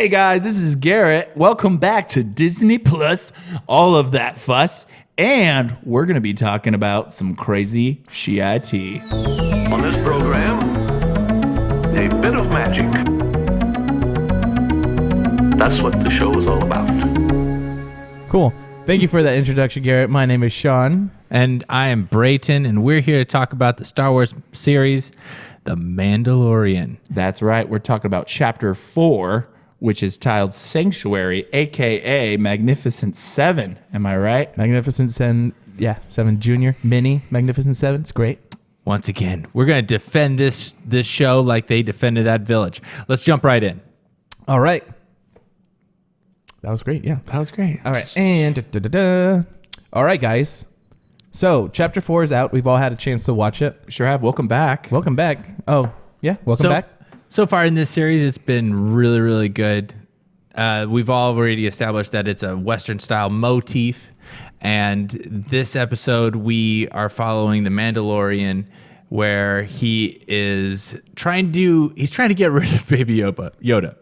Hey guys, this is Garrett. Welcome back to Disney Plus, all of that fuss. And we're going to be talking about some crazy shit. On this program, a bit of magic. That's what the show is all about. Cool. Thank you for that introduction, Garrett. My name is Sean. And I am Brayton, and we're here to talk about the Star Wars series, The Mandalorian. That's right. We're talking about Chapter 4, which is titled Sanctuary, a.k.a. Magnificent 7. Am I right? Magnificent 7, 7 Junior, Mini, Magnificent 7. It's great. Once again, we're going to defend this show like they defended that village. Let's jump right in. All right. That was great, yeah. That was great. All right, and all right, guys. So, Chapter 4 is out. We've all had a chance to watch it. Sure have. Welcome back. Welcome back. Oh, yeah, welcome back. So far in this series, it's been really, really good. We've already established that it's a Western-style motif. And this episode, we are following the Mandalorian, where he's trying to get rid of Baby Yoda.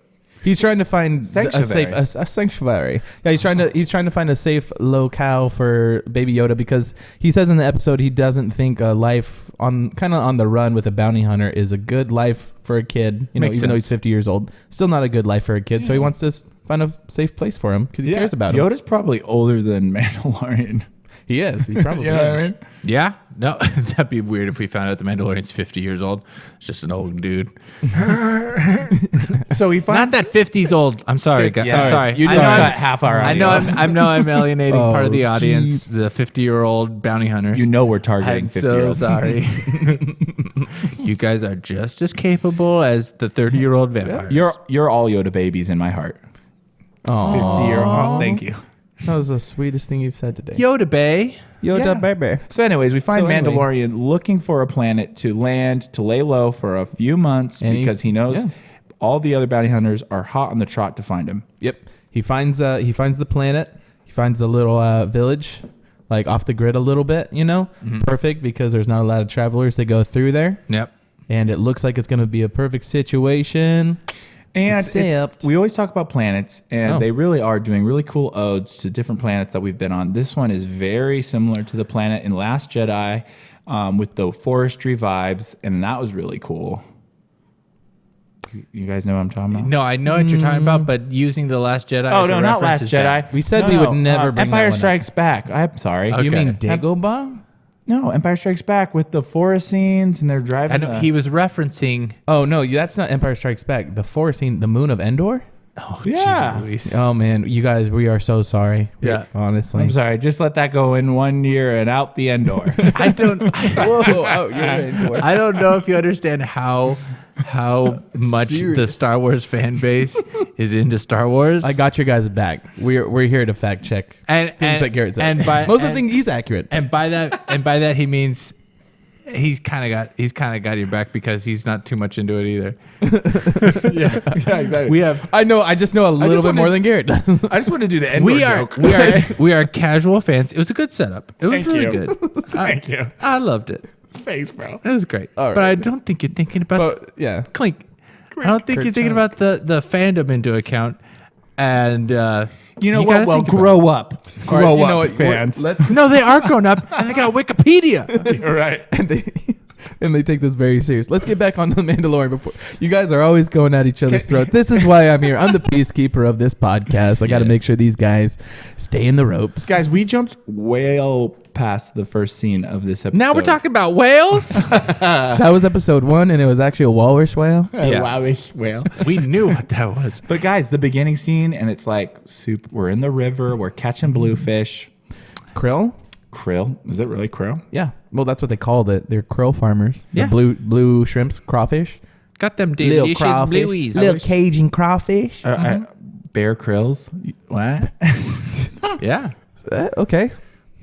He's trying to find Sanctuary. a sanctuary. Yeah, he's trying to find a safe locale for Baby Yoda because he says in the episode he doesn't think a life on the run with a bounty hunter is a good life for a kid. Makes Even though sense. he's 50 years old, still not a good life for a kid. So he wants to find a safe place for him because he cares about him. Yoda's probably older than Mandalorian. He is. He probably You know what is. I mean? Yeah? No, that'd be weird if we found out the Mandalorian's 50 years old. It's just an old dude. So he finds... Not that 50's old. I'm sorry, guys. Yeah, I'm sorry. You just cut half our I know audience. I'm alienating part of the Oh, audience, the 50-year-old bounty hunters. You know we're targeting I'm 50 so year olds. sorry. You guys are just as capable as the 30-year-old vampires. You're all Yoda babies in my heart. Aw. 50-year-old. Thank you. That was the sweetest thing you've said today. Yoda Bay. Yoda Yeah. baby. So anyways, we find So anyway. Mandalorian looking for a planet to land, to lay low for a few months And because he knows all the other bounty hunters are hot on the trot to find him. Yep. He finds the planet. He finds the little village, like off the grid a little bit, Perfect because there's not a lot of travelers that go through there. Yep. And it looks like it's going to be a perfect situation. And Except- we always talk about planets, and Oh. they really are doing really cool odes to different planets that we've been on. This one is very similar to the planet in Last Jedi with the forestry vibes, and that was really cool. You guys know what I'm talking about? No, I know what you're talking about, but using the Last Jedi. Oh, as a no, not reference Last is Jedi. bad. We said we would never bring that Empire one up. Strikes Back. I'm sorry. Okay. You mean Dagobah? No, Empire Strikes Back with the forest scenes, and they're driving. I know he was referencing. Oh, no, that's not Empire Strikes Back. The forest scene, the moon of Endor? Oh, Yeah. geez Louise. Oh, man. You guys, we are so sorry. Yeah. Honestly. I'm sorry. Just let that go in 1 year and out the end door. I don't. Whoa, out your Endor. I don't know if you understand how much the Star Wars fan base is into Star Wars. I got your guys back. We're here to fact check and things that Garrett says. And by, most of the things he's accurate. And by that he means he's kind of got your back because he's not too much into it either. yeah, exactly. I just know a little bit wanna- more than Garrett does. I just want to do the Endor joke. We are casual fans. It was a good setup. It was Thank really you. good. Thank you. I loved it. Thanks, bro. It was great. All right. But I don't think you're thinking about But yeah. Clink. I don't think you're thinking about the fandom into account. And You know you what? gotta Well, think about grow up. Grow All right, you up, know what? fans. Let's no, they are grown up and they got Wikipedia. You're right. and they take this very serious. Let's get back on the Mandalorian before you guys are always going at each other's throat. This is why I'm here. I'm the peacekeeper of this podcast. I got to Yes. make sure these guys stay in the ropes. Guys, we jumped well past the first scene of this episode. Now we're talking about whales. That was episode 1, and it was actually a walrus whale. Yeah. Wowish whale. We knew what that was. But guys, the beginning scene, and it's like soup. We're in the river. We're catching bluefish. Krill? Krill. Is it really krill? Yeah. Well, that's what they called it. They're krill farmers. Yeah. The blue shrimps, crawfish. Got them Little delicious crawfish. blueies. Little Cajun crawfish. Bear krills. What? Yeah. Okay.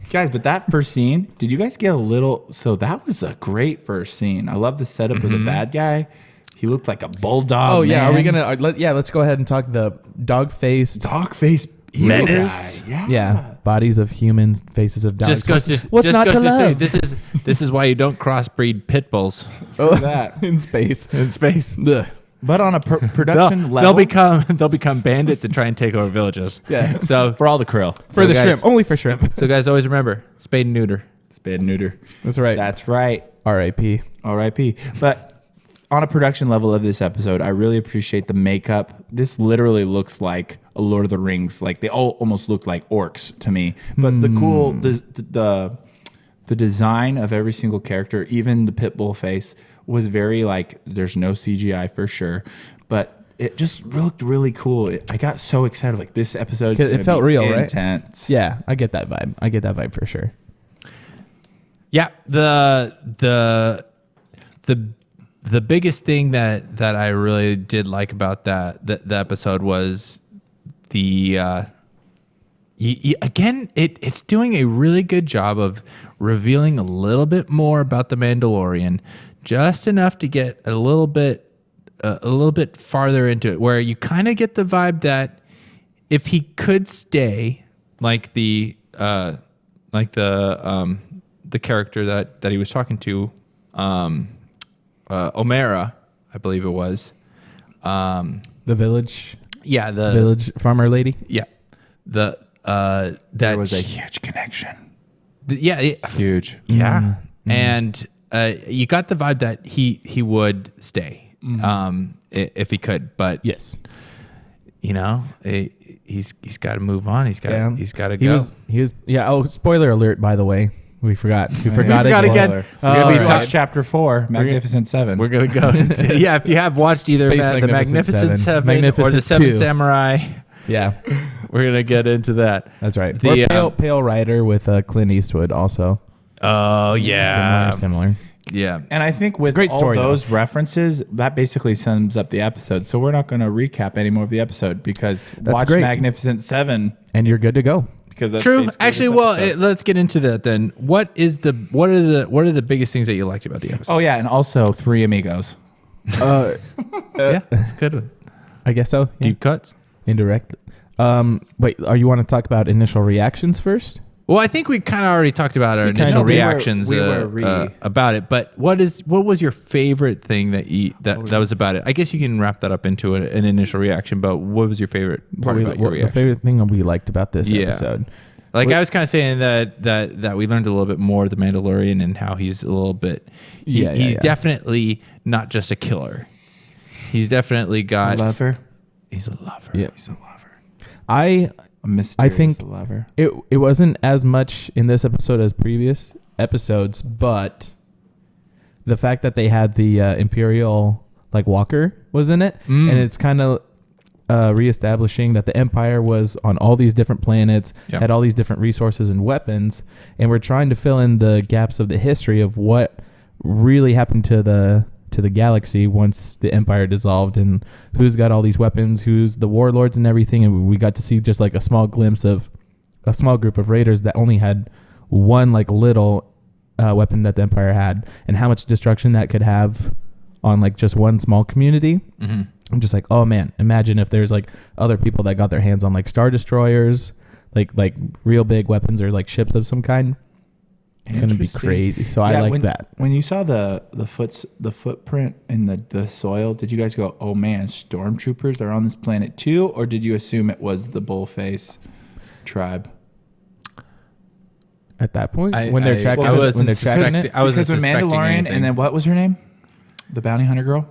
Guys, but that first scene, did you guys get a little? So that was a great first scene. I love the setup of the bad guy. He looked like a bulldog. Oh, yeah. man. Are we going to... let's go ahead and talk the dog-faced... dog face Menace. guy. Yeah. Bodies of humans, faces of dogs. Just goes to What's just not goes to to say love? this is why you don't crossbreed pit bulls. Oh, that. in space. In space. Ugh. But on a production They'll level, become bandits and try and take over villages. Yeah. So for all the krill. For the guys- shrimp. Only for shrimp. so guys, always remember spade and neuter. Spade and neuter. That's right. That's right. R.I.P. R.I.P. But on a production level of this episode, I really appreciate the makeup. This literally looks like a Lord of the Rings. Like they all almost look like orcs to me. But the design of every single character, even the pit bull face, was very like there's no CGI for sure, but it just looked really cool. I got so excited. Like this episode, It felt real, intense. right? Yeah, I get that vibe. I get that vibe for sure. Yeah, the biggest thing that I really did like about the episode was it's doing a really good job of revealing a little bit more about the Mandalorian, just enough to get a little bit farther into it, where you kind of get the vibe that if he could stay like the character that he was talking to, Omera, I believe it was. The village. Yeah, the Village farmer lady. Yeah, that There was a huge connection. Huge. Yeah, and you got the vibe that he would stay, if he could, but Yes. you know, he's got to move on. He's got to He go. was. Yeah. Oh, spoiler alert! By the way, we forgot. We forgot forgot it. again. We're Oh, gonna be right. watch chapter 4, Magnificent Seven. We're gonna go. Yeah, if you have watched either Space the Magnificent Magnificent Seven, Seven. or the Magnificent Seven 2. Samurai, Yeah, we're gonna get into that. that's right. The, Or Pale Rider with Clint Eastwood also. Oh yeah, Similar. yeah. And I think with great all story, those references, that basically sums up the episode. So we're not going to recap any more of the episode because watch great. Magnificent Seven. And you're good to go. Because that's True. basically Actually, this well, episode. let's get into that then. What are the biggest things that you liked about the episode? Oh yeah, and also Three Amigos. Yeah, that's a good one. I guess so. Yeah. Deep cuts. Indirect. Wait, are you want to talk about initial reactions first? Well, I think we kind of already talked about our kinda initial did. reactions We were about it. But what was your favorite thing that was about it? I guess you can wrap that up into an initial reaction. But what was your favorite part about your The reaction? favorite thing that we liked about this Yeah. episode. Like I was kind of saying that we learned a little bit more of the Mandalorian and how he's a little bit. He's definitely not just a killer. He's definitely got. Lover. He's a lover. Yeah. He's a lover. I A mysterious think- lover. it wasn't as much in this episode as previous episodes, but the fact that they had the Imperial like walker was in it, and it's kind of reestablishing that the Empire was on all these different planets, Yeah. had all these different resources and weapons, and we're trying to fill in the gaps of the history of what really happened to the galaxy once the Empire dissolved, and who's got all these weapons, who's the warlords and everything. And we got to see just like a small glimpse of a small group of raiders that only had one like little weapon that the Empire had, and how much destruction that could have on like just one small community. Mm-hmm. I'm just like, oh man, imagine if there's like other people that got their hands on like star destroyers, like real big weapons or like ships of some kind. It's gonna be Interesting. crazy. So I like that. When you saw the footprint in the soil, did you guys go, "Oh man, stormtroopers are on this planet too," or did you assume it was the bullface tribe? At that point, I when they're tracking, I when wasn't they're tracking suspecting- it, I wasn't Because when suspecting Mandalorian, anything. and then what was her name? The bounty hunter girl,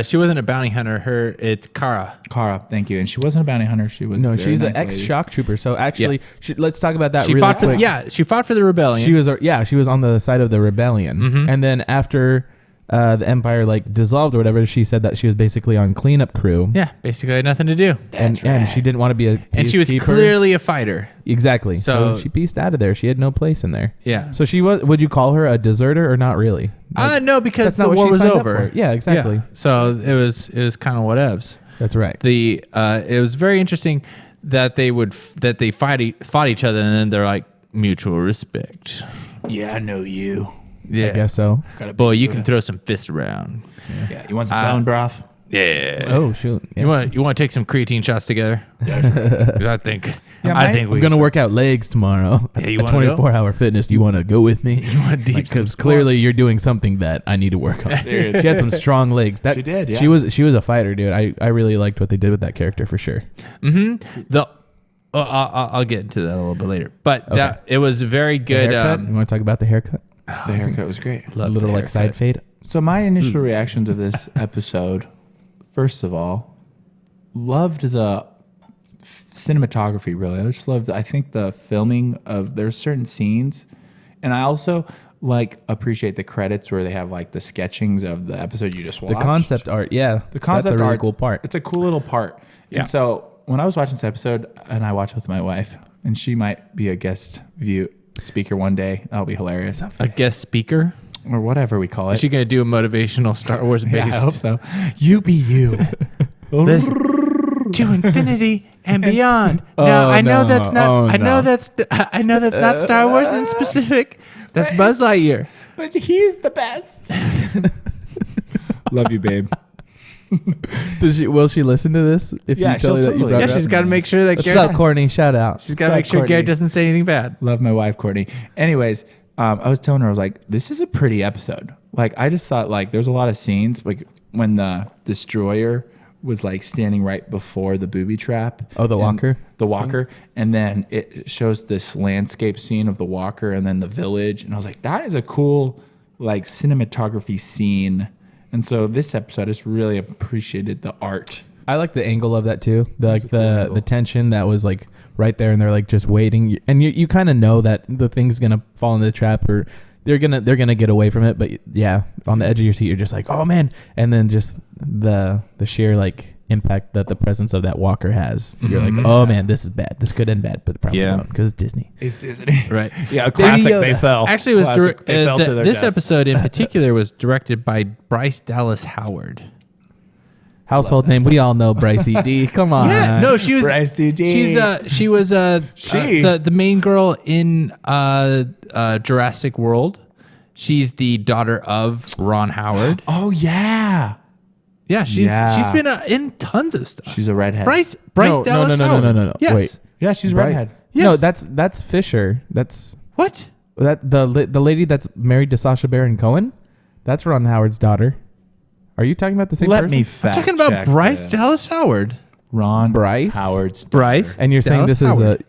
She wasn't a bounty hunter. It's Kara. Kara. Thank you. And she wasn't a bounty hunter. She was no, a very she's nice an ex lady. shock trooper. So actually, let's talk about that. She really fought for quick. she fought for the rebellion. She was on the side of the rebellion, and then after the Empire like dissolved or whatever, she said that she was basically on cleanup crew. yeah, basically had nothing to do. and she didn't want to be a And she was peacekeeper. clearly a fighter. Exactly. So, So- she pieced out of there. She had no place in there. Yeah. So she was. Would you call her a deserter or not really? Like, No, because that's the not what war she was signed up over. for. Yeah, exactly. Yeah. So it was kind of whatevs. That's right. It was very interesting that they fought each other, and then they're like mutual respect. Yeah, I know you. Yeah. I guess so. Got a Boy, big you Buddha. can throw some fists around. Yeah, you want some bone broth? Yeah. Oh shoot! Yeah. You want to take some creatine shots together? I think. Yeah, I think I'm gonna work out legs tomorrow. Yeah, you at wanna go? 24-hour fitness. You want to go with me? You want deep some Because clearly squats? you're doing something that I need to work on. Seriously. She had some strong legs. That She did, yeah. She was a fighter, dude. I really liked what they did with that character for sure. I'll get into that a little bit later. But that it was very The good. haircut? You want to talk about the haircut? The haircut was great. A little like side fade. So my initial reaction to this episode, first of all, loved the cinematography. Really, I just loved. I think the filming of there's certain scenes, and I also like appreciate the credits where they have like the sketchings of the episode you just watched. The concept art, yeah. The concept That's a really art's- cool part. It's a cool little part. Yeah. And so when I was watching this episode, and I watched with my wife, and she might be a guest speaker one day. That'll be hilarious, a guest speaker. or whatever we call it. Is she gonna do a motivational Star Wars based? Yeah, I hope so. You be you. To infinity and beyond. Oh, No, I know no. that's not. Oh, I know no. that's not Star Wars in specific. That's Buzz Lightyear. But he's the best. Love you, babe. Will she listen to this? If Yeah, you tell her she'll that you totally. brought Yeah, it up? she's got to make sure that What's Garrett. up, Courtney? Shout out. She's got to make sure Courtney? Garrett doesn't say anything bad. Love my wife, Courtney. Anyways, I was telling her, I was like, this is a pretty episode. Like, I just thought, like, there's a lot of scenes, like, when the destroyer was, like, standing right before the booby trap. Oh, the and- walker? The walker. And then it shows this landscape scene of the walker and then the village. And I was like, that is a cool, like, cinematography scene. And so this episode, I just really appreciated the art. I like the angle of that too. The a cool angle. the tension that was like right there, and they're like just waiting, and you kind of know that the thing's gonna fall into the trap, or they're gonna get away from it. But yeah, on the edge of your seat, you're just like, oh man, and then just the sheer like impact that the presence of that walker has. You're like, oh man, this is bad. This could end bad, but it probably Yeah. won't because it's Disney. It's Disney. Right. Yeah, classic. Yoda. They fell. Actually, it was Classic, they fell to their this death. episode in particular was directed by Bryce Dallas Howard. Household name, we all know Bryce E.D. Come on. Yeah, no, she was. Bryce D.D.. She was She? the main girl in Jurassic World. She's the daughter of Ron Howard. Oh, yeah. Yeah, she's Yeah. been in tons of stuff. She's a redhead. Bryce No, Dallas no. Howard. Yes. Wait. Yeah, she's a Bryce- redhead. No, Yes. that's Fisher. That's What? the lady that's married to Sacha Baron Cohen. That's Ron Howard's daughter. Are you talking about the same Let person? me I'm fact talking about check Bryce this. Dallas Howard. Ron Bryce? Howard's daughter. Bryce. And you're saying Dallas this is Howard.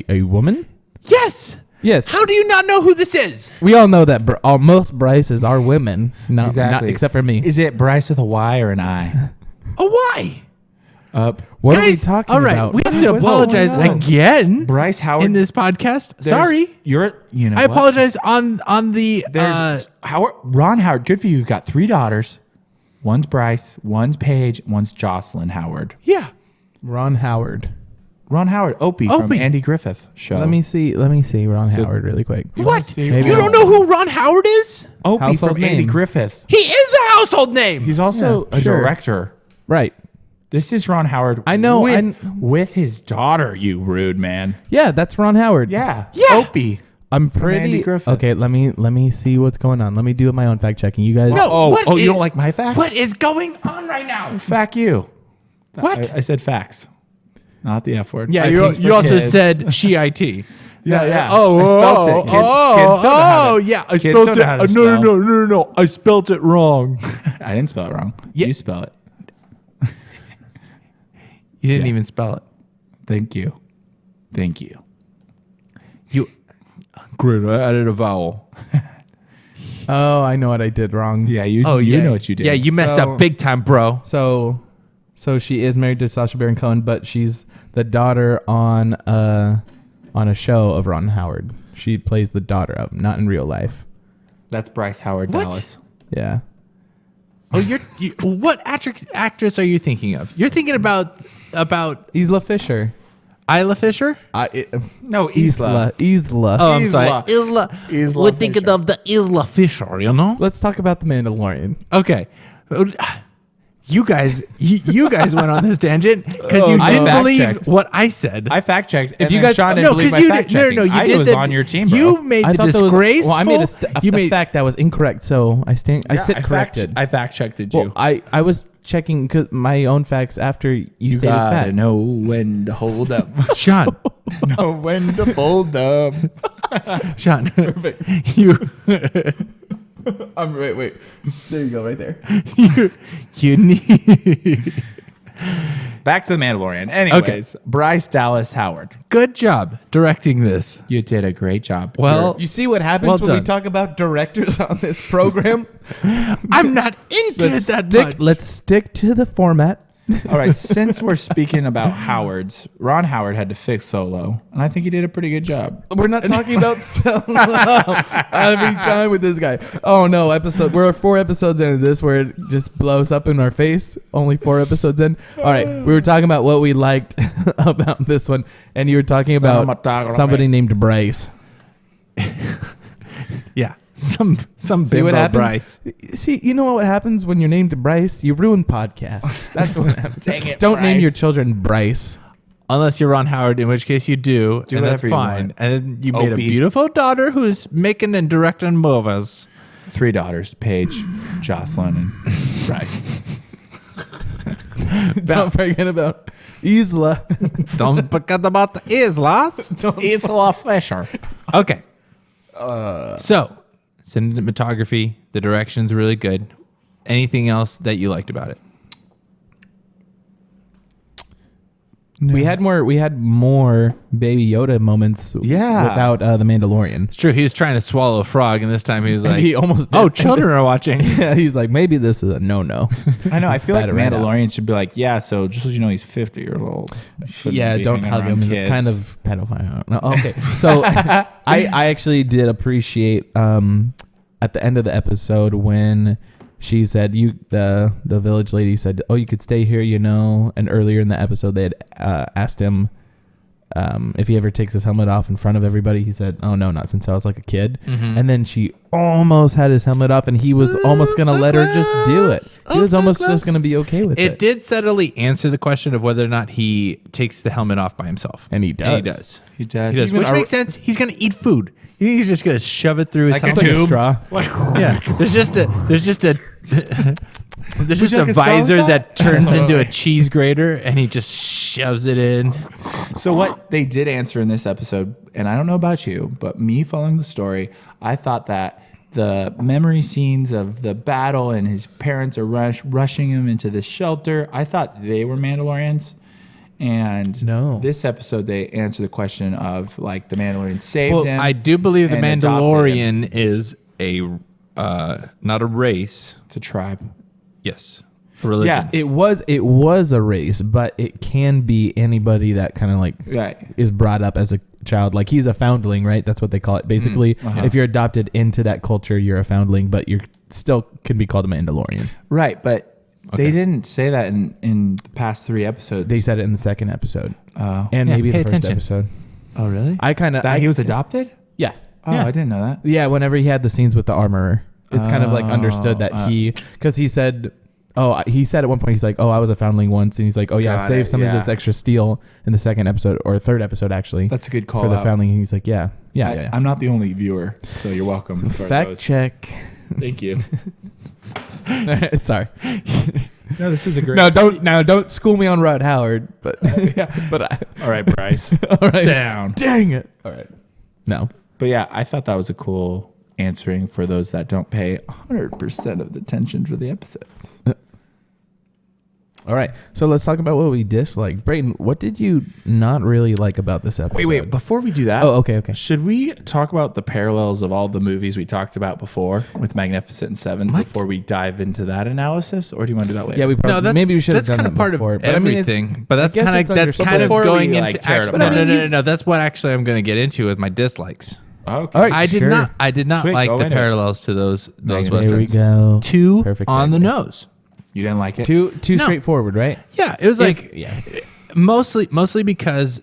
a woman? Yes. Yes. How do you not know who this is? We all know that most Bryces are women. Not Exactly. except for me. Is it Bryce with a Y or an I? Oh, why? Up. What are we Guys, talking all right, about? we have to Whoa, apologize whoa. again Bryce Howard in this podcast. there's- Sorry. You know I what? apologize on the There's Ron Howard. Good for you. Got 3 daughters. One's Bryce, one's Paige, one's Jocelyn Howard. yeah. Ron Howard. Ron Howard, Opie from Opie. Andy Griffith show. Let me see Ron Howard really quick. What? see Maybe You don't know who Ron Howard is? Opie Household from Andy name. Griffith. He is a household name. He's also Yeah, a sure. director. Right. This is Ron Howard. I know, with his daughter. You rude man. Yeah, that's Ron Howard. Yeah. Yeah. Opie. I'm Andy pretty Griffith. okay. Let me see what's going on. Let me do my own fact checking. You guys. No. What you is- don't like my facts? What is going on right now? Fact you. What? I said facts, not the F word. Yeah, I you think for also kids. said she-IT. Yeah. Oh, I spelled it. Kids don't know how to- yeah. I kids spelled don't it. know how to No, spell. no. I spelled it wrong. I didn't spell it wrong. Yeah. You spell it. You didn't Yeah. even spell it. Thank you. Thank you. You. Great. I added a vowel. Oh, I know what I did wrong. Yeah, you. Oh, you yeah. know what you did. Yeah, you messed So- up big time, bro. So she is married to Sacha Baron Cohen, but she's the daughter on a show of Ron Howard. She plays the daughter of him, not in real life. That's Bryce Howard What? Dallas. Yeah. Oh, what actress are you thinking of? You're thinking about Isla Fisher. Isla Fisher? No, Isla. Oh, I'm sorry. Isla. Isla. We're thinking of the Isla Fisher, you know? Let's talk about the Mandalorian. Okay. You guys went on this tangent because you I didn't believe fact-checked. what I said. I fact checked. If you guys- Sean didn't no, believe because my you fact did, checking. no, you I did was the, on your team, bro. You made the thought that was disgraceful. well. I made you made fact that was incorrect, so I Yeah, sit corrected. I fact checked you. well, I was checking my own facts after you stated gotta facts. know when to hold up. Sean, Know when to fold them. Sean, Perfect. you Wait. There you go, right there. you need. Back to the Mandalorian. Anyways, Bryce Dallas Howard. Good job directing this. You did a great job. Well, You see what happens Well when we done. talk about directors on this program? I'm not into it that much. Let's stick to the format. All right, since we're speaking about Howards, Ron Howard had to fix Solo, and I think he did a pretty good job. We're not talking about Solo every time with this guy. Oh no, we're 4 episodes into this where it just blows up in our face. Only 4 episodes in. All right, we were talking about what we liked about this one, and you were talking about somebody named Bryce. Yeah, some See what bimbo happens? Bryce. See, you know what happens when you're named Bryce? You ruin podcasts. That's what happens. Dang it, Don't name Bryce. your children Bryce. Unless you're Ron Howard, in which case you do and that's whatever you fine. want. And you made a Opie. beautiful daughter who's making and directing movies. 3 daughters, Paige, Jocelyn, and Bryce. Don't forget about Isla. Don't forget about the Islas. Isla Fisher. Okay. So, cinematography, the direction's really good. Anything else that you liked about it? We had more Baby Yoda moments Yeah. without the Mandalorian. It's true. He was trying to swallow a frog, and this time he was And like, he almost "Oh, did. children are watching." Yeah, he's like, maybe this is a no-no. I know. I feel like spat it right Mandalorian should be like, yeah, so just so you know, he's 50 years old. Shouldn't Yeah, be don't hanging hug around him. It's kids. kind of pedophile. No, okay, so I actually did appreciate at the end of the episode when she said the village lady said, "Oh, you could stay here," And earlier in the episode, they had asked him if he ever takes his helmet off in front of everybody. He said, "Oh no, not since I was like a kid." Mm-hmm. And then she almost had his helmet off, and he was almost gonna let her just do it. He was almost just gonna be okay with it. It did subtly answer the question of whether or not he takes the helmet off by himself. And he does. And he does. He does. He does, which makes sense. He's going to eat food. He's just going to shove it through his Like a It's helmet. like a straw. Yeah, there's just a you like a visor straw? that turns into a cheese grater, and he just shoves it in. So what they did answer in this episode, and I don't know about you, but me following the story, I thought that the memory scenes of the battle and his parents are rushing him into the shelter, I thought they were Mandalorians. And No. this episode, they answer the question of like the Mandalorian saved Well, him. I do believe the and adopted him. Mandalorian is a not a race. It's a tribe. Yes, a religion. Yeah. It was a race, but it can be anybody that kind of like Right. is brought up as a child. Like he's a foundling, right? That's what they call it. Basically, if you're adopted into that culture, you're a foundling, but you're still can be called a Mandalorian. Right, but Okay. they didn't say that in the past 3 episodes. They said it in the second episode, and Yeah, maybe pay the first attention. episode. Oh, really? I kind of That he was adopted? yeah. Oh, Yeah. I didn't know that. Yeah, whenever he had the scenes with the armorer, it's kind of like understood that because he said at one point, he's like, "Oh, I was a foundling once," and he's like, "Oh yeah, Got save it, some of yeah. this extra steel in the second episode or third episode actually That's a good call for the out. foundling." And he's like, "Yeah." I'm not the only viewer, so you're welcome. as far as Fact those. check. Thank you. Sorry. No, this is a great. Don't school me on Rod Howard, but All right, Bryce. all right. Down. Dang it. All right. No. But yeah, I thought that was a cool answering for those that don't pay 100% of the attention for the episodes. All right. So let's talk about what we disliked. Brayden, what did you not really like about this episode? Wait, before we do that. Oh, okay. Should we talk about the parallels of all the movies we talked about before with Magnificent Seven before we dive into that analysis, or do you want to do that later? Yeah, we probably maybe we should have that's done kind of that part before. of But I mean, it's- everything. But that's I guess kind it's of understandable. going we, into like, tear it actually, apart. no. That's what actually I'm going to get into with my dislikes. Okay. All right. I did sure. not. I did not Sweet, like go the into it. parallels to those There There we westerns. go. Too Perfect on the segue. nose. You didn't like it? Too No. straightforward, right? Yeah, it was like yeah. mostly because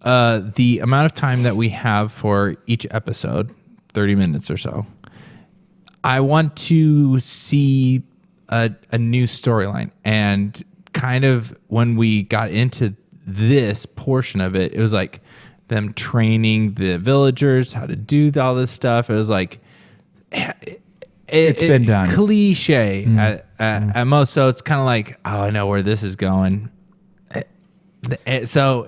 the amount of time that we have for each episode, 30 minutes or so, I want to see a new storyline. And kind of when we got into this portion of it, it was like them training the villagers how to do all this stuff. It was like It's been done. Cliche at most. So it's kind of like, oh, I know where this is going. So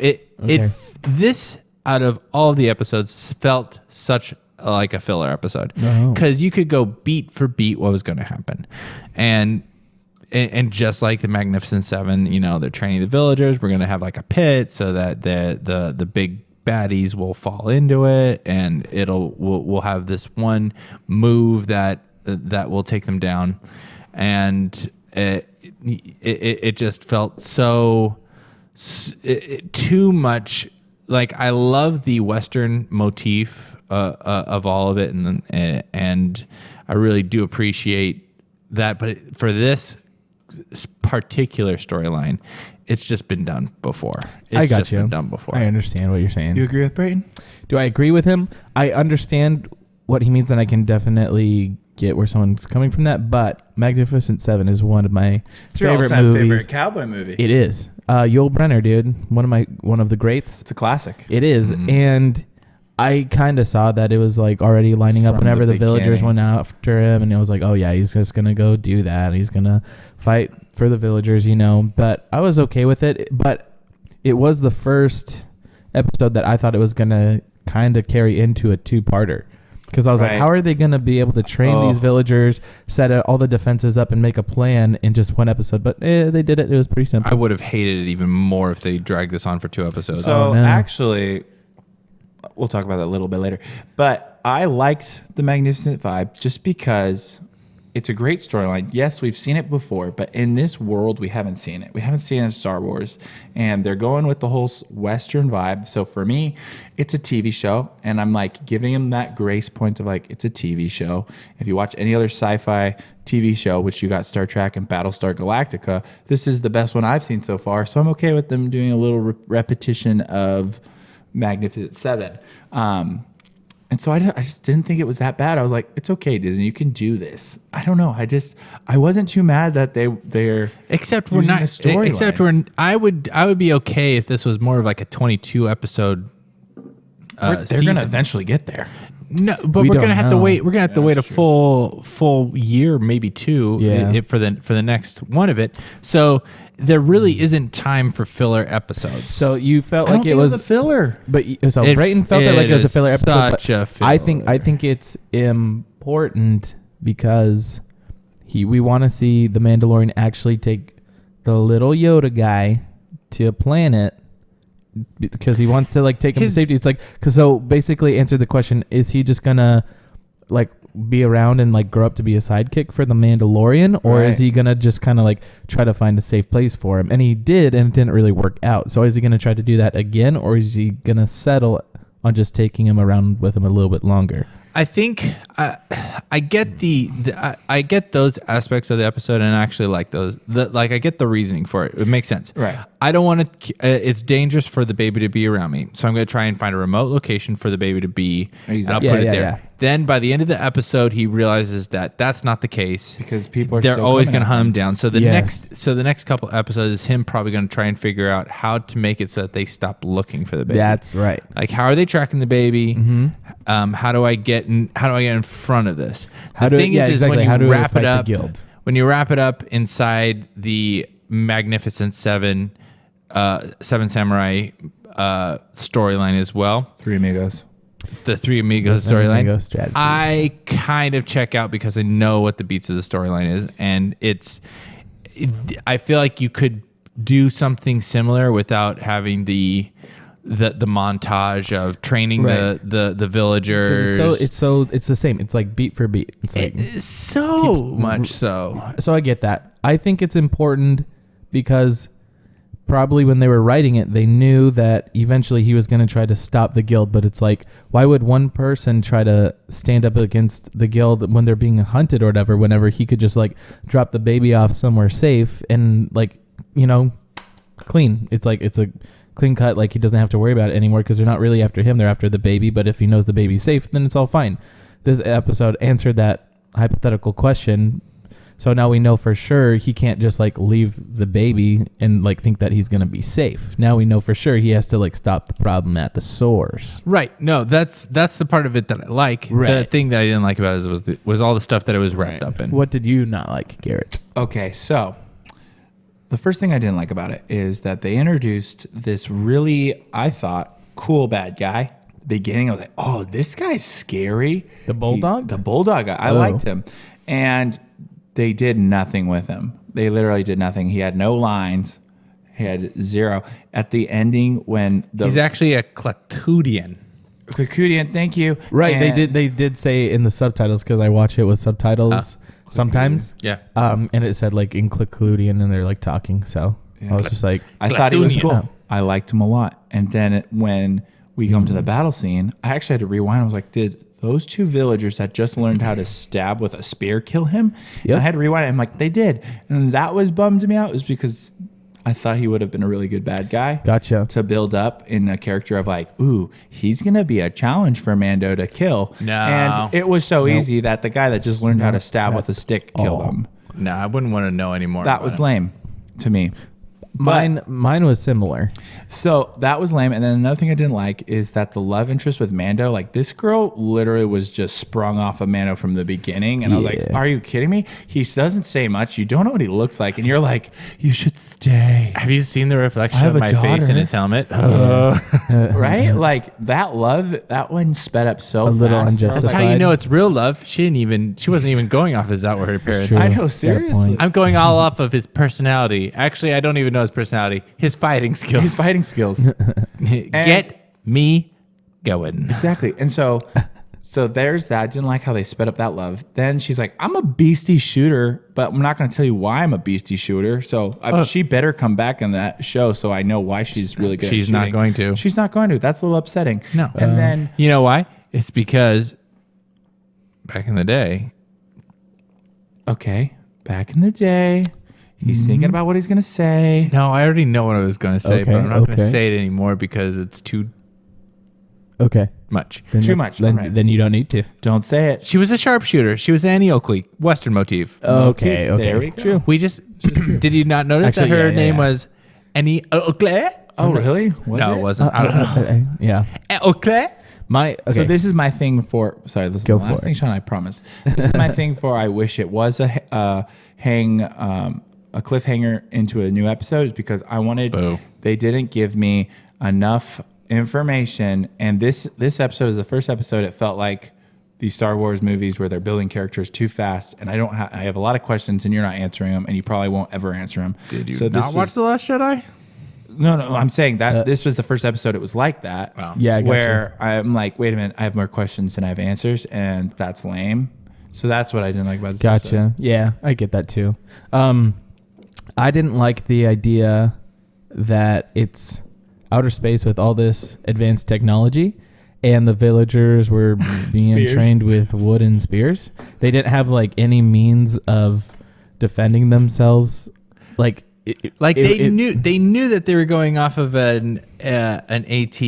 this out of all of the episodes felt such like a filler episode because you could go beat for beat what was going to happen, and just like the Magnificent Seven, they're training the villagers. We're going to have like a pit so that the big baddies will fall into it, and we'll have this one move that will take them down, and it just felt so too much. Like, I love the Western motif of all of it, and I really do appreciate that. But for this particular storyline, it's just been done before. I got just you. Been done before. I understand what you're saying. You agree with Brayton? Do I agree with him? I understand what he means, and I can definitely get where someone's coming from that. But Magnificent Seven is one of my favorite movies. Favorite cowboy movie. It is. Yul Brynner, dude, one of the greats. It's a classic. It is, and I kind of saw that it was like already lining up From whenever the the villagers beginning. went after him, and it was like, oh yeah, he's just gonna go do that. He's gonna fight for the villagers, But I was okay with it. But it was the first episode that I thought it was gonna kind of carry into a two-parter. Because I was like, Right. how are they going to be able to train these villagers, set all the defenses up, and make a plan in just one episode? But they did it. It was pretty simple. I would have hated it even more if they dragged this on for 2 episodes. So no. actually, we'll talk about that a little bit later. But I liked the Magnificent vibe just because it's a great storyline. Yes, we've seen it before, but in this world, we haven't seen it. We haven't seen it in Star Wars, and they're going with the whole Western vibe. So for me, it's a TV show, and I'm like giving them that grace point of like, it's a TV show. If you watch any other sci-fi TV show, which you got Star Trek and Battlestar Galactica, this is the best one I've seen so far. So I'm okay with them doing a little repetition of Magnificent Seven. And so I just didn't think it was that bad. I was like, it's okay, Disney, you can do this. I don't know. I wasn't too mad that they're Except we're using not. a storyline. Except I would be okay if this was more of like a 22 episode. they're season. gonna eventually get there. No, but We we're don't gonna have to know. wait. We're gonna have to wait a full year, maybe 2, Yeah. for the next one of it. So there really isn't time for filler episodes. So you felt I don't like think it was a filler. But so It- Brayton felt it like it was a is filler episode. such But a filler. I think it's important because we want to see the Mandalorian actually take the little Yoda guy to a planet because he wants to like take him to His- safety. It's like so basically answer the question: is he just gonna like be around and like grow up to be a sidekick for the Mandalorian, or is Right. he gonna just kind of like try to find a safe place for him? And he did, and it didn't really work out. So is he gonna try to do that again, or is he gonna settle on just taking him around with him a little bit longer? I think I get I get those aspects of the episode, and I actually like those. Like I get the reasoning for it. It makes sense. Right. I don't want to. It's dangerous for the baby to be around me, so I'm going to try and find a remote location for the baby to be. And I'll Exactly. put it Yeah, there. yeah. Then by the end of the episode, he realizes that that's not the case. Because people are They're still always coming going to at hunt him him. down. So the Yes. next couple episodes is him probably going to try and figure out how to make it so that they stop looking for the baby. That's right. Like, how are they tracking the baby? Mm-hmm. How do I get in front of this? How The do- thing yeah, is exactly. when How you do we wrap fight it the up, guild? when you wrap it up inside the Magnificent Seven, Seven Samurai storyline as well, Three Amigos. the Three Amigos Three storyline. Amigos strategy. I kind of check out because I know what the beats of the storyline is, and I feel like you could do something similar without having the montage of training Right. the villagers. It's the same. It's like beat for beat. It's like so much so. so I get that. I think it's important because probably when they were writing it, they knew that eventually he was going to try to stop the guild. But it's like, why would one person try to stand up against the guild when they're being hunted or whatever, whenever he could just like drop the baby off somewhere safe and like, clean. It's like, it's a clean cut. Like he doesn't have to worry about it anymore because they're not really after him. They're after the baby. But if he knows the baby's safe, then it's all fine. This episode answered that hypothetical question. So now we know for sure he can't just like leave the baby and like think that he's gonna be safe. Now we know for sure he has to like stop the problem at the source. Right. No, that's the part of it that I like. The Right. thing that I didn't like about it was all the stuff that it was wrapped up in. What did you not like, Garrett? Okay, so the first thing I didn't like about it is that they introduced this really, I thought, cool bad guy. Beginning, I was like, oh, this guy's scary. The bulldog? The bulldog guy. I liked him. And they did nothing with him. They literally did nothing. He had no lines. He had zero. At the ending, when He's actually a Clatudian. Clacudian, thank you. Right, And they did say in the subtitles because I watch it with subtitles sometimes. Yeah. And it said like in Clacudian and they're like talking. So I was just like, I thought he was Clatudian. cool. Yeah. I liked him a lot. And then when we come to the battle scene, I actually had to rewind. I was like, did those two villagers that just learned how to stab with a spear kill him? Yep. And I had to rewind it. I'm like, they did. And that was bummed me out. It was because I thought he would have been a really good bad guy. gotcha. To build up in a character of like, ooh, he's going to be a challenge for Mando to kill. No. And it was so easy that the guy that just learned how to stab with a stick killed him. No, I wouldn't want to know anymore. That about was him. lame to me. Mine was similar. So that was lame. And then another thing I didn't like is that the love interest with Mando, like this girl literally was just sprung off of Mando from the beginning. And I was like, Yeah. are you kidding me? He doesn't say much. You don't know what he looks like. And you're like, you should stay. Have you seen the reflection I have of a my face in daughter. his helmet? Right? Like that love, that one sped up so fast. little I was unjustified. That's like, how you know it's real love. She wasn't even going off his outward appearance. True. I know, Got a seriously. point. I'm going all off of his personality. Actually, I don't even know his personality. His fighting skills. His fighting skills. Get me going. Exactly. And so there's that. I didn't like how they sped up that love. Then she's like, I'm a beastie shooter, but I'm not going to tell you why I'm a beastie shooter. So she better come back in that show so I know why she's really good. She's at not shooting. going to. She's not going to. That's a little upsetting. No. And then You know why? It's because back in the day, okay, back in the day, he's thinking about what he's going to say. no, I already know what I was going to say, Okay, but I'm not going to okay. say it anymore because it's too Okay. much. Then Too that's- much. Then, Alright. then you don't need to. Don't say it. She was a sharpshooter. She was Annie Oakley, Western motif. Okay. Okay. There we go. True. We just did you not notice Actually, that her yeah, name yeah. was Annie Oakley? Oh, really? Was No, it? it wasn't. I don't know. Yeah. Oakley? My okay. So this is my thing for. Sorry, this is Go the for last it. thing, Sean. I promise. This is my thing for. I wish it was a cliffhanger into a new episode, is because I wanted. Boo. They didn't give me enough information, and this episode is the first episode. It felt like these Star Wars movies where they're building characters too fast, and I don't. I have a lot of questions, and you're not answering them, and you probably won't ever answer them. Did you so not this watch was- The Last Jedi? No, I'm saying that this was the first episode. It was like that. Wow. Yeah, I got where I'm like, wait a minute, I have more questions than I have answers, and that's lame. So that's what I didn't like about this episode. Gotcha. Yeah, I get that too. I didn't like the idea that it's outer space with all this advanced technology and the villagers were being Spears. trained with wooden spears. They didn't have like any means of defending themselves. Like They knew that they were going off of an AT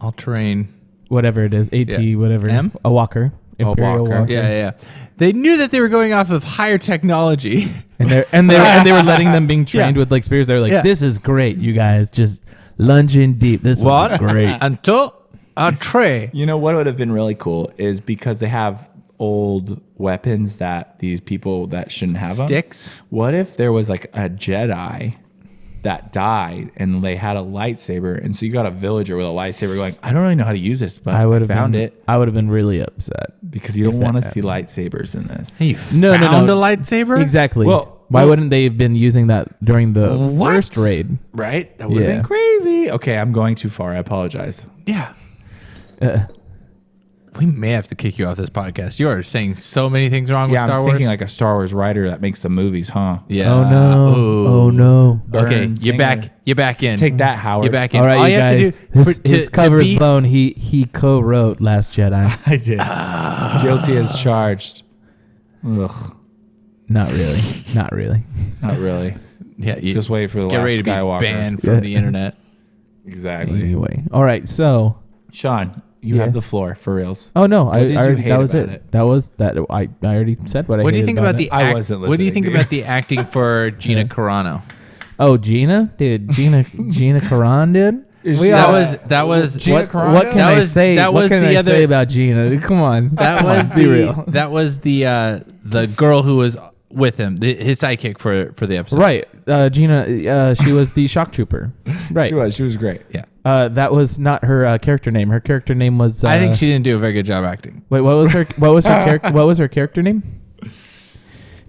all terrain. whatever it is, AT, Yeah. whatever. M? A walker. Imperial walker. walker. Yeah. They knew that they were going off of higher technology. And they were letting them being trained with like spears. They were like, Yeah. this is great, you guys. Just lunge in deep. This is great. Until a tray. You know what would have been really cool is because they have old weapons that these people that shouldn't have them. Sticks. What if there was like a Jedi that died and they had a lightsaber, and so you got a villager with a lightsaber going, I don't really know how to use this, but I would have found been, it. I would have been really upset. Because you don't if that want to see lightsabers in this. Hey, you No, no, found no. a lightsaber? Exactly. Well- Why well- wouldn't they have been using that during the What? first raid? Right? That would have Yeah. been crazy. Okay, I'm going too far. I apologize. Yeah. Uh, We may have to kick you off this podcast. You are saying so many things wrong with Yeah, Star I'm Wars. thinking like a Star Wars writer that makes the movies, huh? yeah. oh no! Ooh. Oh no! Okay, Burn you're back. singer. You're back in. Take that, Howard. You're back in. All right, All you you have guys. to do His cover is blown. He co-wrote Last Jedi. I did. Guilty as charged. Ugh. Not really. Not really. Not really. Yeah, you Just wait for the get last ready to Skywalker. be banned from Yeah. the internet. Exactly. Anyway, all right. So Sean, You Yeah. have the floor for reals. Oh no, What did you hate that was about it. it? That was that. I already said what I. What do you hated think about the? it. I wasn't What do you listening think to you. about the acting for Gina Carano? Oh, Gina, dude, Gina Carano, dude. Is We she- all- That was Gina what, Carano? what can That I was- say? that What was can the I other- say about Gina? Come on, that Come was on, be the real. that was the girl who was with him, his sidekick for the episode. Right, Gina. She was the shock trooper. Right. She was great. Yeah. That was not her character name. Her character name was. I think she didn't do a very good job acting. Wait, what was her? What was her character? What was her character name?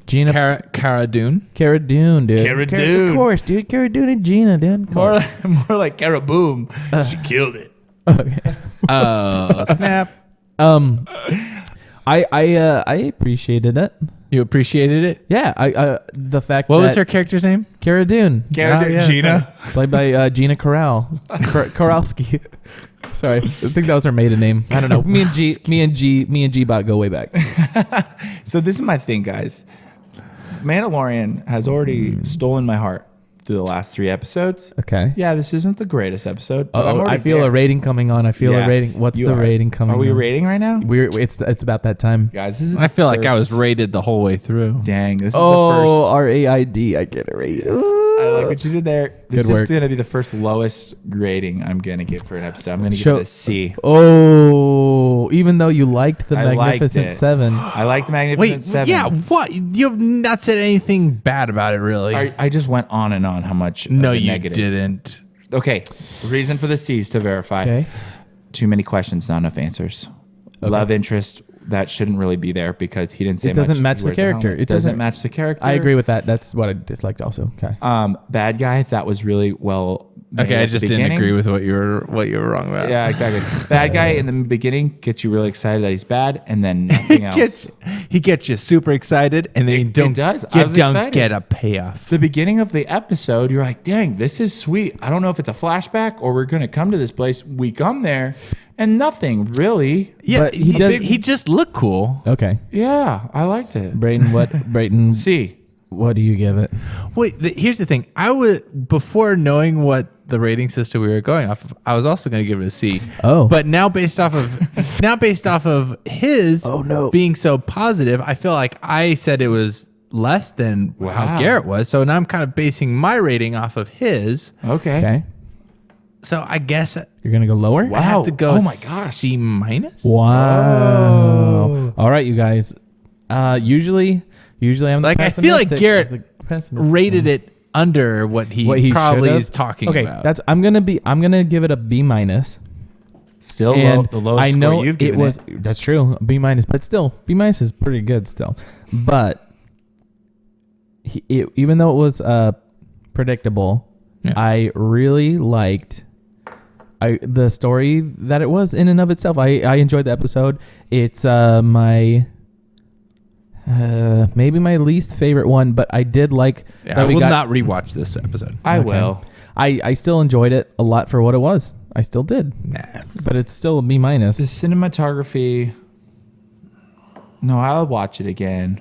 Gina Cara Dune. Cara Dune, dude. Cara Dune. Of course, dude. Cara Dune and Gina, dude. Come More on. like, more like Caraboom. She killed it. Okay. Oh snap! I appreciated it. You appreciated it. Yeah, the fact What that was her character's name? Cara Dune, Cara Dune, yeah, Gina. played by Gina Karalski. Sorry, I think that was her maiden name. I don't know. Me and G bot go way back. So this is my thing, guys. Mandalorian has already stolen my heart through the last 3 episodes. Okay. Yeah, this isn't the greatest episode. But I'm Oh, already I feel there. a rating coming on. I feel Yeah, a rating. What's you the are. rating coming? Are we on? rating right now? It's about that time. Guys, this is I feel like I was first- rated the whole way through. Dang, this is Oh, the RAID. I get a rate. first. I like what you did there. This Good is work. going to be the first lowest rating I'm going to give for an episode. I'm going to give Show- it a C. Oh, even though you liked the I liked Magnificent it. Seven. I like the Wait, Magnificent Seven. yeah, what? You have not said anything bad about it, really. I just went on and on how much of no, the you negatives. didn't. Okay, reason for the C's to verify. Okay. Too many questions, not enough answers. Love interest, that shouldn't really be there because he didn't say It doesn't much. match He the wears a character. helmet. It doesn't doesn't- match the character. I agree with that. That's what I disliked also. Okay. Bad guy, that was really well made Okay, at I the just didn't beginning. agree with what you were wrong about. Yeah, exactly. Bad guy in the beginning gets you really excited that he's bad, and then nothing else. He gets you super excited, and then you don't. does. I You was don't excited. get a payoff. The beginning of the episode, you're like, dang, this is sweet. I don't know if it's a flashback or we're going to come to this place. We come there and nothing really. Yeah, But he does- He just looked cool. Okay. Yeah, I liked it. Brayden, Brayden, C. what do you give it? Wait, here's the thing. I would, before knowing what the rating system we were going off of, I was also going to give it a C. Oh. But now based off of his Oh, no. being so positive, I feel like I said it was less than how Wow. Garrett was. So now I'm kind of basing my rating off of his. Okay. Okay. So I guess You're going to go lower? I have to go Oh my gosh. C minus. Wow. All right, you guys. Usually I'm the Like, I feel like pessimistic- Garrett the pessimist. Rated it under what he What he probably should've? is talking Okay, about. I'm gonna give it a B minus. Still And the lowest I score know you've it given was that's true, B minus, but still B minus is pretty good still. But even though it was predictable, Yeah. I really liked the story that it was in and of itself. I enjoyed the episode. It's my maybe my least favorite one, but I did like Yeah, that I we will got. not rewatch this episode. I Okay. will. I still enjoyed it a lot for what it was. I still did, Nah. but it's still a B minus. The cinematography. No, I'll watch it again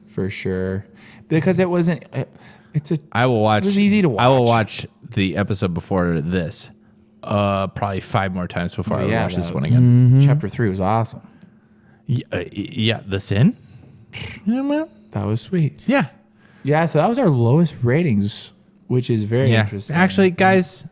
for sure because it wasn't. It's a. I will watch. It was easy to I will watch. watch the episode before this. Probably 5 more times before I yeah, watch this that- one again. Chapter 3 was awesome. Yeah, the sin. Yeah, man. That was sweet. Yeah, Yeah, so that was our lowest ratings, which is very yeah. interesting. Actually, guys,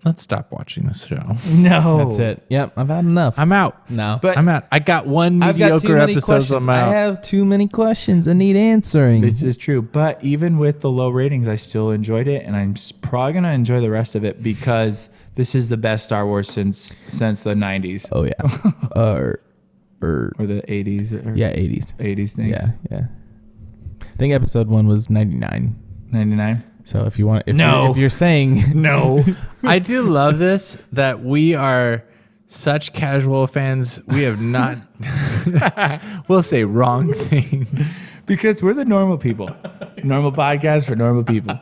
let's stop watching this show. no, That's it. Yep, I've had enough. I'm out. No, But I'm out. I got one I've got too mediocre many episode. questions. I'm I out. have too many questions that need answering. This is true. But even with the low ratings, I still enjoyed it, and I'm probably gonna enjoy the rest of it because this is the best Star Wars since the 90s Oh yeah, or or the 80s. Or yeah, 80s. 80s things. Yeah. I think episode 1 was 99. 99. So if you want, No. if you're saying No. I do love this that we are such casual fans. We have not. We'll say wrong things. Because we're the normal people. Normal podcast for normal people.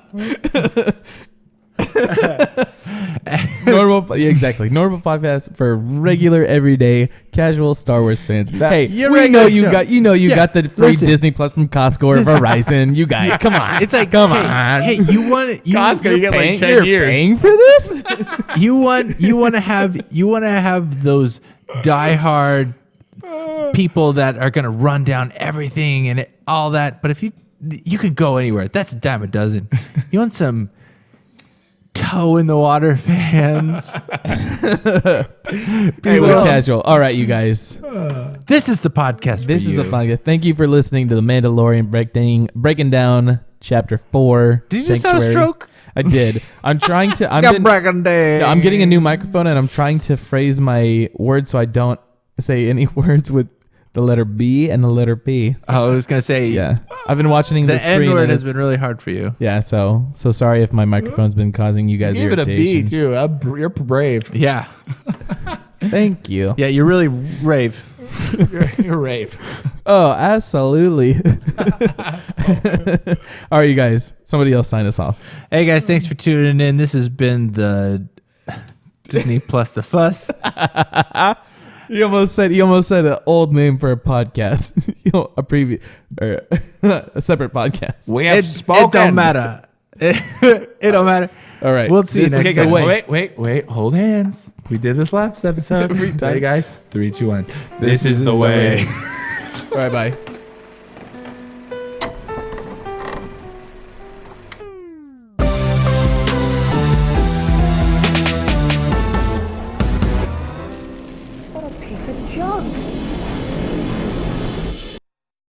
normal, yeah, exactly, normal podcast for regular, everyday, casual Star Wars fans. Hey, you're we right, know good you show. got you Yeah, got the free listen. Disney Plus from Costco or Verizon. You guys, come on, It's like, come hey, on. Hey, you want Costco, you get like 10 You're years. paying for this? you want to have those diehard people that are gonna run down everything and all that. But if you could go anywhere, that's a dime a dozen. You want some toe in the water fans? Hey, we're casual. All right, you guys. This is the podcast. This for is you. the podcast. Thank you for listening to the Mandalorian breaking down chapter 4. Did you just have a Sanctuary. stroke? I did. I'm trying to. I'm getting a new microphone and I'm trying to phrase my words so I don't say any words with the letter B and the letter P. Oh, I was gonna say, Yeah, I've been watching the the screen. N word and has it's- been really hard for you. Yeah, so sorry if my microphone's been causing you guys Give it a irritation. B too. You're brave. Yeah, Thank you. yeah, you're really rave. You're brave. Oh, absolutely. All right, you guys. Somebody else sign us off. Hey guys, thanks for tuning in. This has been the Disney Plus the Fuss. You almost said an old name for a podcast. A previous or a separate podcast. We have It spoken. don't matter. It don't matter. All right. We'll see you This next is Okay, the guys. way. Wait. Hold hands. We did this last episode. Every time. Ready, guys? 3, 2, 1. This is the way. All right, bye.